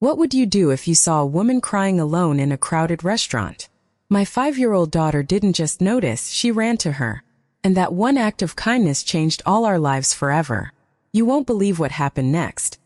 What would you do if you saw a woman crying alone in a crowded restaurant? My 5-year-old daughter didn't just notice, she ran to her. And that one act of kindness changed all our lives forever. You won't believe what happened next.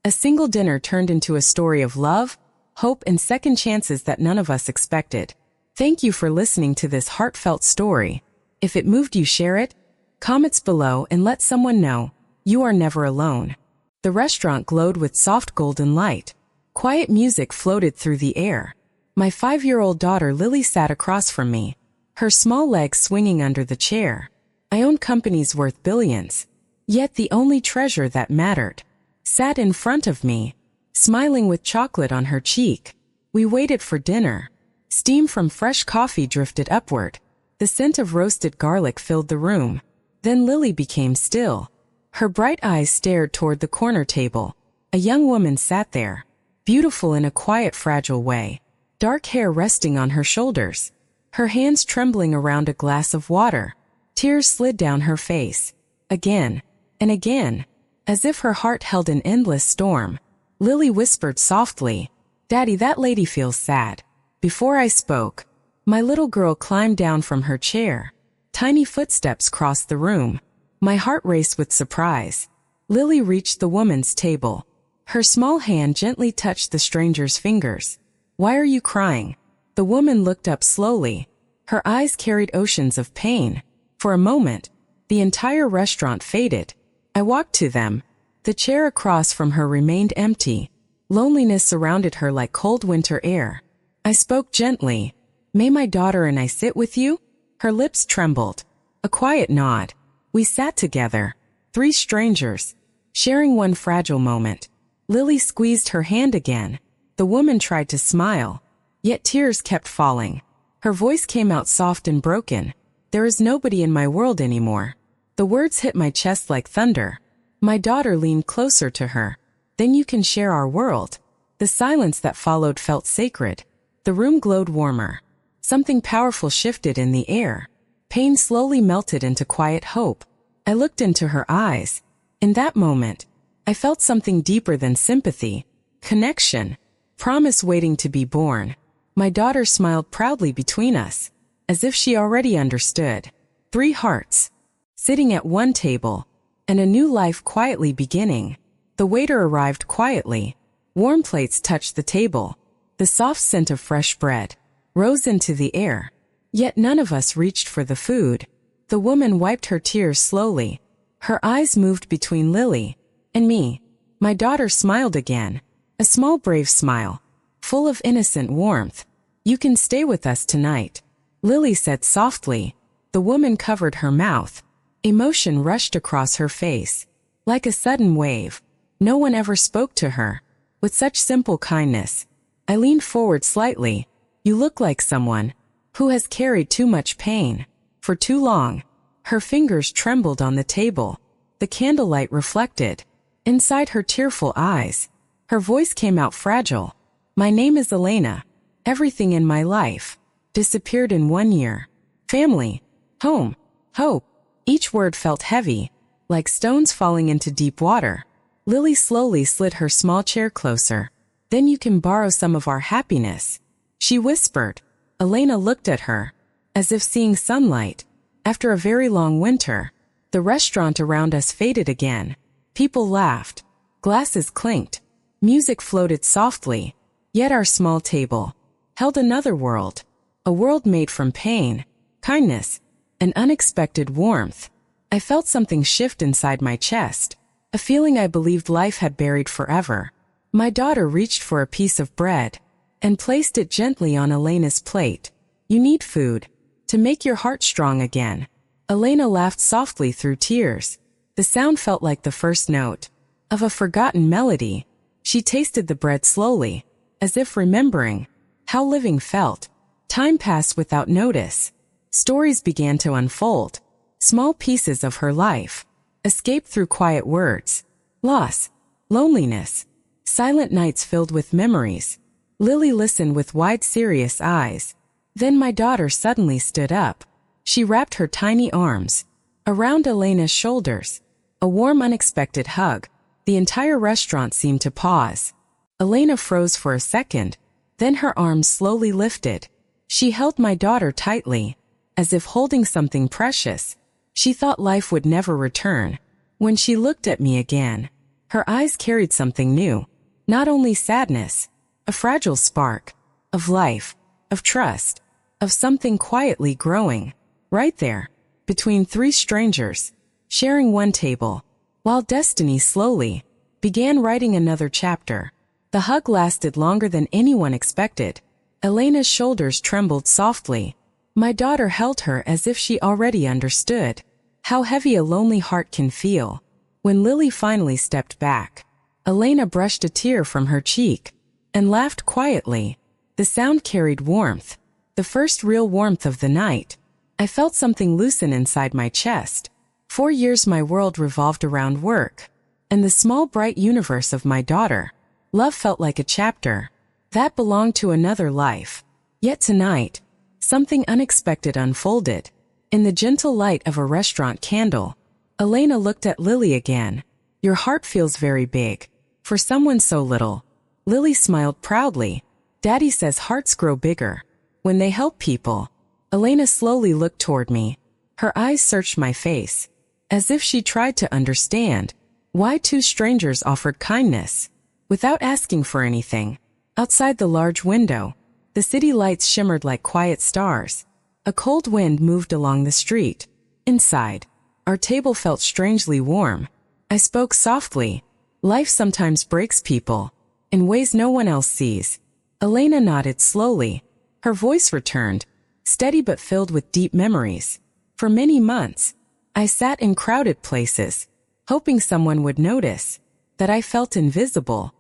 A single dinner turned into a story of love, hope, and second chances that none of us expected. Thank you for listening to this heartfelt story. If it moved you, share it, comments below, and let someone know you are never alone. The restaurant glowed with soft golden light. Quiet music floated through the air. My 5-year-old daughter Lily sat across from me, her small legs swinging under the chair. I own companies worth billions, yet the only treasure that mattered sat in front of me, smiling with chocolate on her cheek. We waited for dinner. Steam from fresh coffee drifted upward. The scent of roasted garlic filled the room. Then Lily became still. Her bright eyes stared toward the corner table. A young woman sat there, beautiful in a quiet, fragile way, dark hair resting on her shoulders, her hands trembling around a glass of water. Tears slid down her face, again and again, as if her heart held an endless storm. Lily whispered softly, "Daddy, that lady feels sad." Before I spoke, my little girl climbed down from her chair. Tiny footsteps crossed the room. My heart raced with surprise. Lily reached the woman's table. Her small hand gently touched the stranger's fingers. "Why are you crying?" The woman looked up slowly. Her eyes carried oceans of pain. For a moment, the entire restaurant faded. I walked to them. The chair across from her remained empty. Loneliness surrounded her like cold winter air. I spoke gently. "May my daughter and I sit with you?" Her lips trembled. A quiet nod. We sat together, 3 strangers, sharing one fragile moment. Lily squeezed her hand again. The woman tried to smile, yet tears kept falling. Her voice came out soft and broken. "There is nobody in my world anymore." The words hit my chest like thunder. My daughter leaned closer to her. "Then you can share our world." The silence that followed felt sacred. The room glowed warmer. Something powerful shifted in the air. Pain slowly melted into quiet hope. I looked into her eyes. In that moment, I felt something deeper than sympathy. Connection. Promise waiting to be born. My daughter smiled proudly between us, as if she already understood. 3 hearts, sitting at one table, and a new life quietly beginning. The waiter arrived quietly. Warm plates touched the table. The soft scent of fresh bread rose into the air. Yet none of us reached for the food. The woman wiped her tears slowly. Her eyes moved between Lily and me. My daughter smiled again, a small brave smile, full of innocent warmth. "You can stay with us tonight," Lily said softly. The woman covered her mouth. Emotion rushed across her face. Like a sudden wave, no one ever spoke to her with such simple kindness. I leaned forward slightly. "You look like someone who has carried too much pain for too long." Her fingers trembled on the table. The candlelight reflected inside her tearful eyes. Her voice came out fragile. "My name is Elena. Everything in my life disappeared in 1 year. Family, home, hope." Each word felt heavy, like stones falling into deep water. Lily slowly slid her small chair closer. "Then you can borrow some of our happiness," she whispered. Elena looked at her, as if seeing sunlight. After a very long winter, the restaurant around us faded again. People laughed. Glasses clinked. Music floated softly. Yet our small table held another world. A world made from pain, kindness, and unexpected warmth. I felt something shift inside my chest, a feeling I believed life had buried forever. My daughter reached for a piece of bread and placed it gently on Elena's plate. "You need food to make your heart strong again." Elena laughed softly through tears. The sound felt like the first note of a forgotten melody. She tasted the bread slowly, as if remembering how living felt. Time passed without notice. Stories began to unfold. Small pieces of her life escaped through quiet words. Loss, loneliness, silent nights filled with memories. Lily listened with wide, serious eyes. Then my daughter suddenly stood up. She wrapped her tiny arms around Elena's shoulders. A warm, unexpected hug. The entire restaurant seemed to pause. Elena froze for a second, then her arms slowly lifted. She held my daughter tightly, as if holding something precious. She thought life would never return. When she looked at me again, her eyes carried something new. Not only sadness, a fragile spark, of life, of trust, of something quietly growing, right there, between three strangers, sharing one table, while destiny slowly began writing another chapter. The hug lasted longer than anyone expected. Elena's shoulders trembled softly. My daughter held her as if she already understood how heavy a lonely heart can feel. When Lily finally stepped back, Elena brushed a tear from her cheek and laughed quietly. The sound carried warmth, the first real warmth of the night. I felt something loosen inside my chest. 4 years my world revolved around work and the small bright universe of my daughter. Love felt like a chapter that belonged to another life. Yet tonight, something unexpected unfolded. In the gentle light of a restaurant candle, Elena looked at Lily again. Your heart feels very big for someone so little. Lily smiled proudly. Daddy says hearts grow bigger when they help people. Elena slowly looked toward me. Her eyes searched my face, as if she tried to understand why two strangers offered kindness without asking for anything. Outside the large window, the city lights shimmered like quiet stars. A cold wind moved along the street. Inside, our table felt strangely warm. I spoke softly. Life sometimes breaks people in ways no one else sees. Elena nodded slowly. Her voice returned, steady but filled with deep memories. For many months, I sat in crowded places, hoping someone would notice that I felt invisible.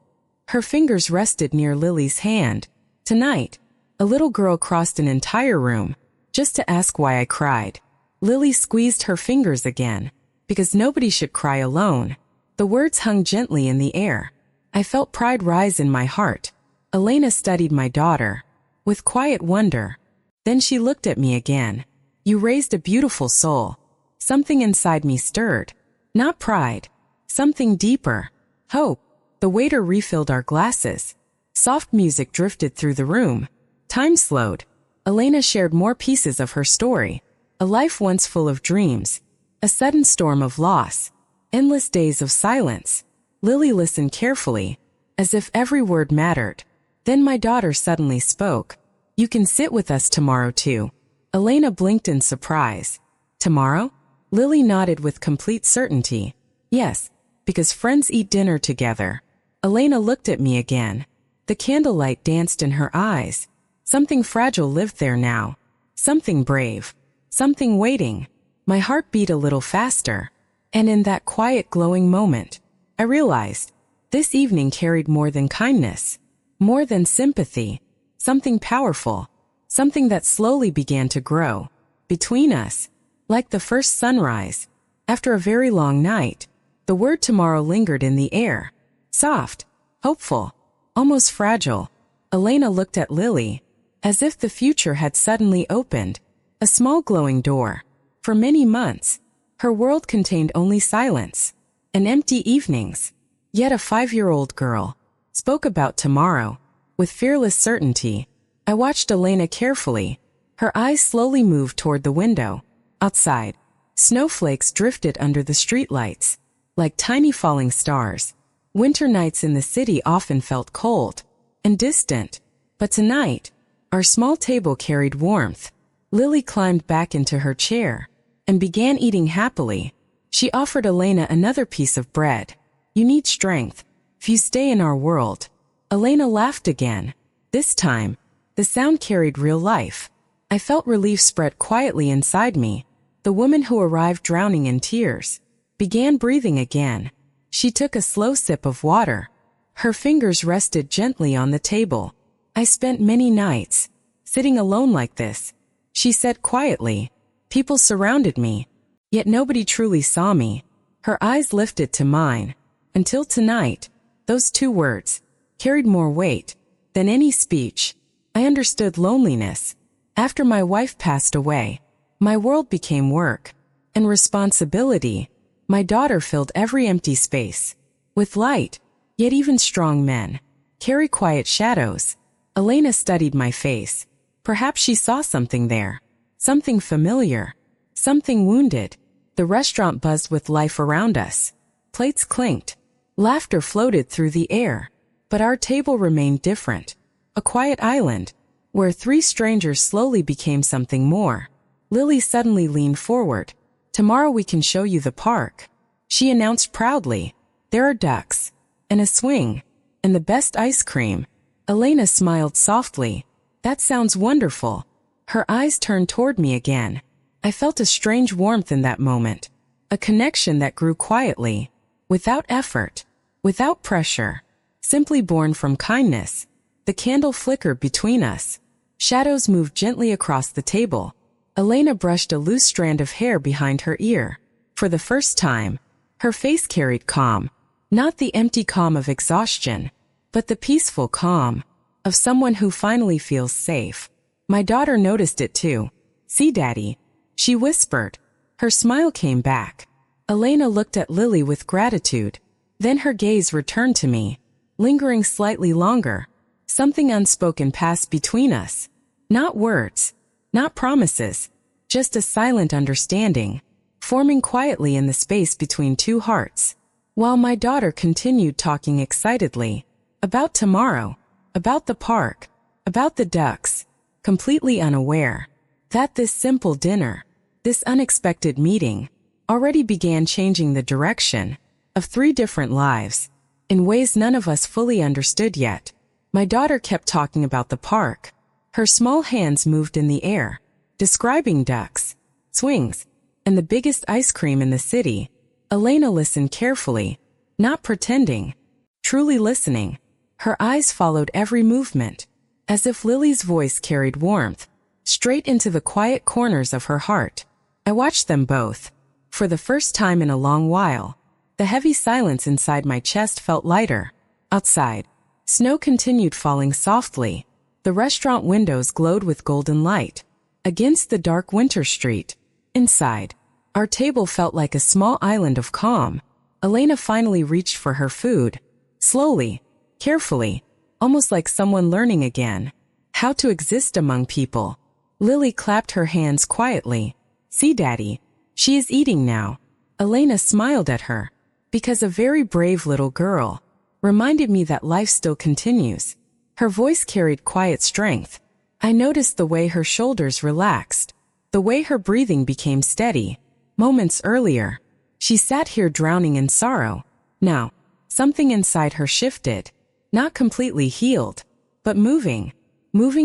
Her fingers rested near Lily's hand. Tonight, a little girl crossed an entire room just to ask why I cried. Lily squeezed her fingers again, because nobody should cry alone. The words hung gently in the air. I felt pride rise in my heart. Elena studied my daughter with quiet wonder. Then she looked at me again. You raised a beautiful soul. Something inside me stirred. Not pride. Something deeper. Hope. The waiter refilled our glasses. Soft music drifted through the room. Time slowed. Elena shared more pieces of her story. A life once full of dreams. A sudden storm of loss. Endless days of silence. Lily listened carefully, as if every word mattered. Then my daughter suddenly spoke. You can sit with us tomorrow too. Elena blinked in surprise. Tomorrow? Lily nodded with complete certainty. Yes, because friends eat dinner together. Elena looked at me again. The candlelight danced in her eyes. Something fragile lived there now. Something brave. Something waiting. My heart beat a little faster. And in that quiet glowing moment, I realized this evening carried more than kindness, more than sympathy, something powerful, something that slowly began to grow between us, like the first sunrise. After a very long night, the word tomorrow lingered in the air. Soft, hopeful, almost fragile. Elena looked at Lily, as if the future had suddenly opened. A small glowing door. For many months, her world contained only silence and empty evenings. Yet a 5-year-old girl spoke about tomorrow with fearless certainty. I watched Elena carefully. Her eyes slowly moved toward the window. Outside, snowflakes drifted under the streetlights, like tiny falling stars. Winter nights in the city often felt cold and distant, but tonight, our small table carried warmth. Lily climbed back into her chair and began eating happily. She offered Elena another piece of bread. You need strength if you stay in our world. Elena laughed again. This time, the sound carried real life. I felt relief spread quietly inside me. The woman who arrived drowning in tears began breathing again. She took a slow sip of water. Her fingers rested gently on the table. I spent many nights sitting alone like this, she said quietly. People surrounded me, yet nobody truly saw me. Her eyes lifted to mine. Until tonight, those 2 words carried more weight than any speech. I understood loneliness. After my wife passed away, my world became work and responsibility. My daughter filled every empty space with light, yet even strong men carry quiet shadows. Elena studied my face. Perhaps she saw something there. Something familiar. Something wounded. The restaurant buzzed with life around us. Plates clinked. Laughter floated through the air. But our table remained different. A quiet island, where three strangers slowly became something more. Lily suddenly leaned forward. "Tomorrow we can show you the park," she announced proudly. "There are ducks, and a swing, and the best ice cream." Elena smiled softly. "That sounds wonderful." Her eyes turned toward me again. I felt a strange warmth in that moment. A connection that grew quietly, without effort, without pressure, simply born from kindness. The candle flickered between us. Shadows moved gently across the table. Elena brushed a loose strand of hair behind her ear. For the first time, her face carried calm. Not the empty calm of exhaustion, but the peaceful calm of someone who finally feels safe. My daughter noticed it too. "See, Daddy," she whispered. Her smile came back. Elena looked at Lily with gratitude. Then her gaze returned to me, lingering slightly longer. Something unspoken passed between us. Not words, not promises, just a silent understanding, forming quietly in the space between two hearts. While my daughter continued talking excitedly, about tomorrow, about the park, about the ducks, completely unaware that this simple dinner, this unexpected meeting, already began changing the direction of three different lives, in ways none of us fully understood yet. My daughter kept talking about the park. Her small hands moved in the air, describing ducks, swings, and the biggest ice cream in the city. Elena listened carefully, not pretending, truly listening. Her eyes followed every movement, as if Lily's voice carried warmth, straight into the quiet corners of her heart. I watched them both. For the first time in a long while, the heavy silence inside my chest felt lighter. Outside, snow continued falling softly. The restaurant windows glowed with golden light against the dark winter street. Inside, our table felt like a small island of calm. Elena finally reached for her food, slowly, carefully, almost like someone learning again how to exist among people. Lily clapped her hands quietly. "See, Daddy, she is eating now." Elena smiled at her, because a very brave little girl reminded me that life still continues. Her voice carried quiet strength. I noticed the way her shoulders relaxed, the way her breathing became steady. Moments earlier, she sat here drowning in sorrow. Now, something inside her shifted, not completely healed, but moving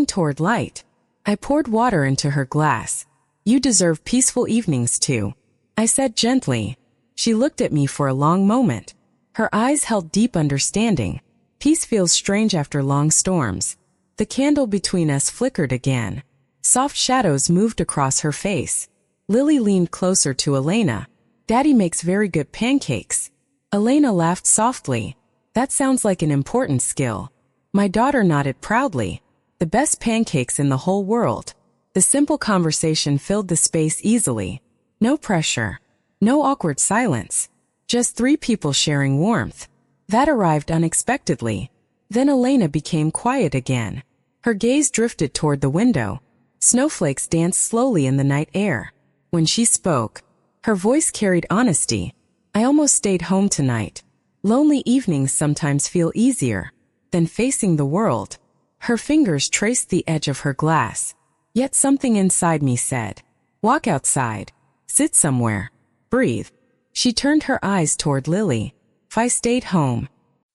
toward light. I poured water into her glass. "You deserve peaceful evenings too," I said gently. She looked at me for a long moment. Her eyes held deep understanding. Peace feels strange after long storms. The candle between us flickered again. Soft shadows moved across her face. Lily leaned closer to Elena. "Daddy makes very good pancakes." Elena laughed softly. "That sounds like an important skill." My daughter nodded proudly. "The best pancakes in the whole world." The simple conversation filled the space easily. No pressure, no awkward silence. Just three people sharing warmth. That arrived unexpectedly. Then Elena became quiet again. Her gaze drifted toward the window. Snowflakes danced slowly in the night air. When she spoke, her voice carried honesty. "I almost stayed home tonight. Lonely evenings sometimes feel easier than facing the world." Her fingers traced the edge of her glass. Yet something inside me said, "Walk outside. Sit somewhere. Breathe." She turned her eyes toward Lily. "If I stayed home,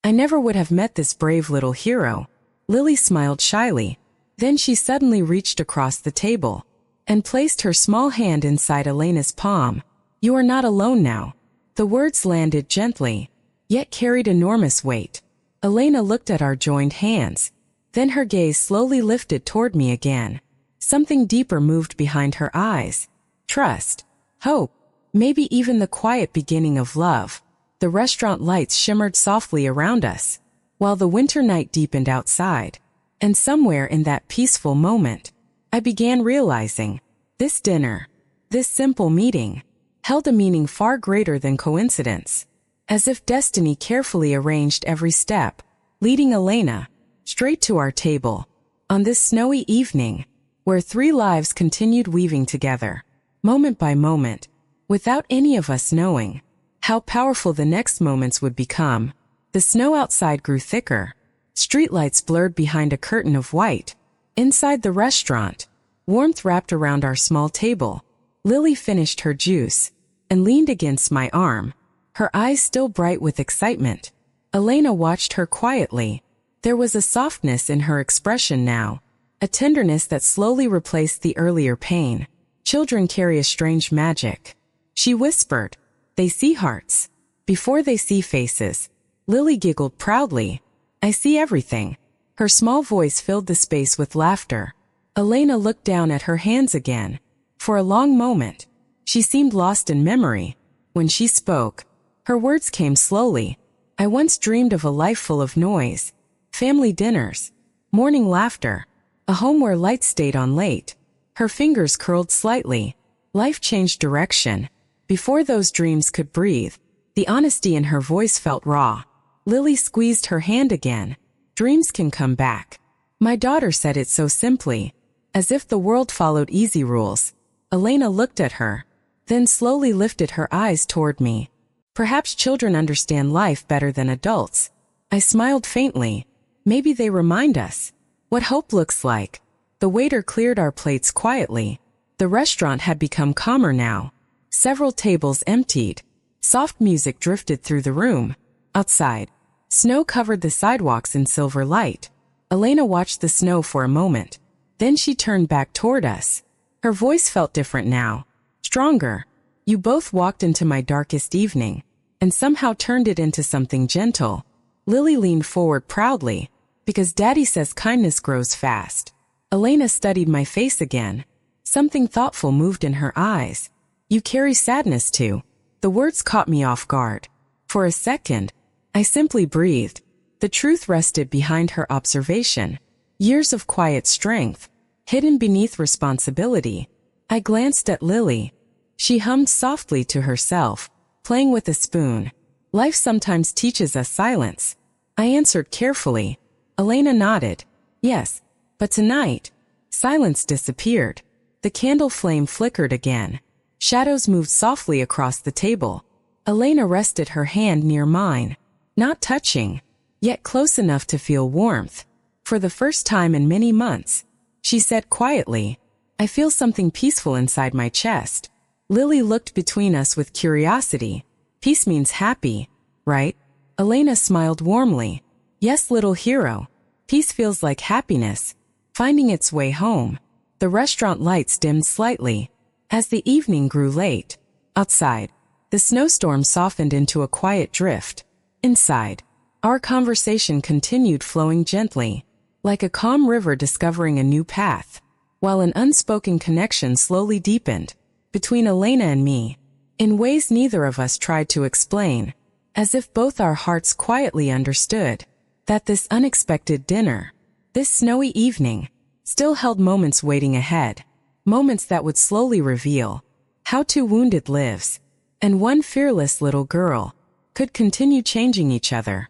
I never would have met this brave little hero." Lily smiled shyly. Then she suddenly reached across the table and placed her small hand inside Elena's palm. "You are not alone now." The words landed gently, yet carried enormous weight. Elena looked at our joined hands. Then her gaze slowly lifted toward me again. Something deeper moved behind her eyes. Trust, hope, maybe even the quiet beginning of love. The restaurant lights shimmered softly around us, while the winter night deepened outside. And somewhere in that peaceful moment, I began realizing, this dinner, this simple meeting, held a meaning far greater than coincidence. As if destiny carefully arranged every step, leading Elena straight to our table. On this snowy evening, where 3 lives continued weaving together, moment by moment, without any of us knowing how powerful the next moments would become, the snow outside grew thicker. Streetlights blurred behind a curtain of white. Inside the restaurant, warmth wrapped around our small table. Lily finished her juice and leaned against my arm, her eyes still bright with excitement. Elena watched her quietly. There was a softness in her expression now, a tenderness that slowly replaced the earlier pain. Children carry a strange magic. She whispered, "They see hearts before they see faces." Lily giggled proudly. "I see everything." Her small voice filled the space with laughter. Elena looked down at her hands again. For a long moment, she seemed lost in memory. When she spoke, her words came slowly. "I once dreamed of a life full of noise, family dinners, morning laughter, a home where lights stayed on late." Her fingers curled slightly. Life changed direction. Before those dreams could breathe, the honesty in her voice felt raw. Lily squeezed her hand again. "Dreams can come back." My daughter said it so simply, as if the world followed easy rules. Elena looked at her, then slowly lifted her eyes toward me. "Perhaps children understand life better than adults." I smiled faintly. "Maybe they remind us what hope looks like." The waiter cleared our plates quietly. The restaurant had become calmer now. Several tables emptied. Soft music drifted through the room. Outside, snow covered the sidewalks in silver light. Elena watched the snow for a moment. Then she turned back toward us. Her voice felt different now, stronger. "You both walked into my darkest evening, and somehow turned it into something gentle." Lily leaned forward proudly. "Because Daddy says kindness grows fast." Elena studied my face again. Something thoughtful moved in her eyes. "You carry sadness too." The words caught me off guard. For a second, I simply breathed. The truth rested behind her observation. Years of quiet strength, hidden beneath responsibility. I glanced at Lily. She hummed softly to herself, playing with a spoon. "Life sometimes teaches us silence." I answered carefully. Elena nodded. "Yes, but tonight," silence disappeared. The candle flame flickered again. Shadows moved softly across the table. Elena rested her hand near mine, not touching, yet close enough to feel warmth. For the first time in many months, she said quietly, "I feel something peaceful inside my chest." Lily looked between us with curiosity. "Peace means happy, right?" Elena smiled warmly. "Yes, little hero. Peace feels like happiness, finding its way home." The restaurant lights dimmed slightly. As the evening grew late, outside, the snowstorm softened into a quiet drift. Inside, our conversation continued flowing gently, like a calm river discovering a new path, while an unspoken connection slowly deepened between Elena and me, in ways neither of us tried to explain, as if both our hearts quietly understood that this unexpected dinner, this snowy evening, still held moments waiting ahead, moments that would slowly reveal how 2 wounded lives and 1 fearless little girl could continue changing each other.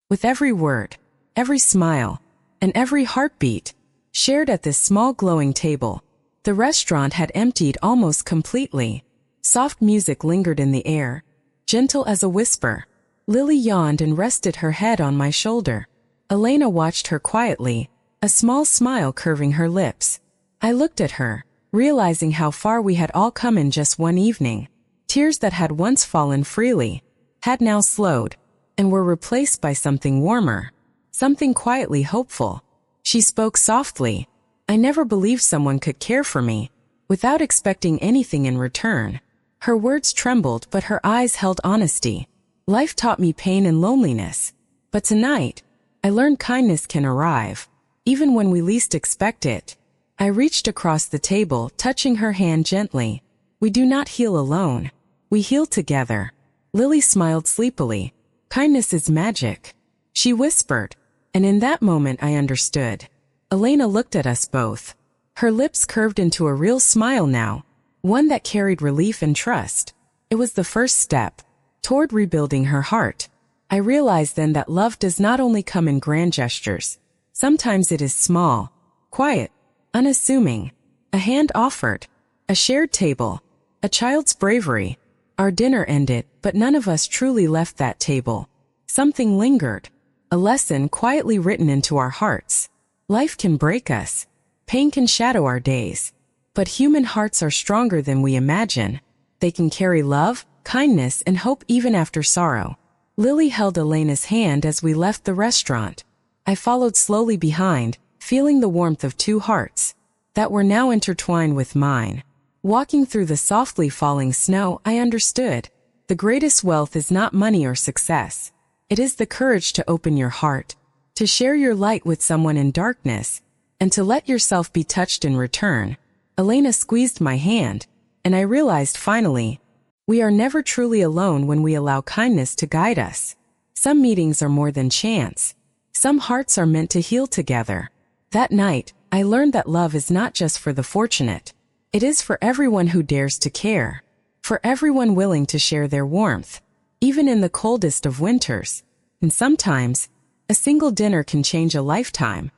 With every word, every smile, and every heartbeat shared at this small glowing table, the restaurant had emptied almost completely. Soft music lingered in the air, gentle as a whisper. Lily yawned and rested her head on my shoulder. Elena watched her quietly, a small smile curving her lips. I looked at her, realizing how far we had all come in just one evening. Tears that had once fallen freely had now slowed, and were replaced by something warmer, something quietly hopeful. She spoke softly. "I never believed someone could care for me without expecting anything in return." Her words trembled, but her eyes held honesty. "Life taught me pain and loneliness, but tonight, I learned kindness can arrive, even when we least expect it." I reached across the table, touching her hand gently. "We do not heal alone. We heal together." Lily smiled sleepily. "Kindness is magic," she whispered, and in that moment I understood. Elena looked at us both. Her lips curved into a real smile now, one that carried relief and trust. It was the first step toward rebuilding her heart. I realized then that love does not only come in grand gestures. Sometimes it is small, quiet, unassuming, a hand offered, a shared table, a child's bravery. Our dinner ended, but none of us truly left that table. Something lingered, a lesson quietly written into our hearts. Life can break us, pain can shadow our days, but human hearts are stronger than we imagine. They can carry love, kindness, and hope even after sorrow. Lily held Elena's hand as we left the restaurant. I followed slowly behind, feeling the warmth of two hearts that were now intertwined with mine. Walking through the softly falling snow, I understood. The greatest wealth is not money or success. It is the courage to open your heart, to share your light with someone in darkness, and to let yourself be touched in return. Elena squeezed my hand, and I realized finally, we are never truly alone when we allow kindness to guide us. Some meetings are more than chance. Some hearts are meant to heal together. That night, I learned that love is not just for the fortunate. It is for everyone who dares to care, for everyone willing to share their warmth, even in the coldest of winters. And sometimes, a single dinner can change a lifetime.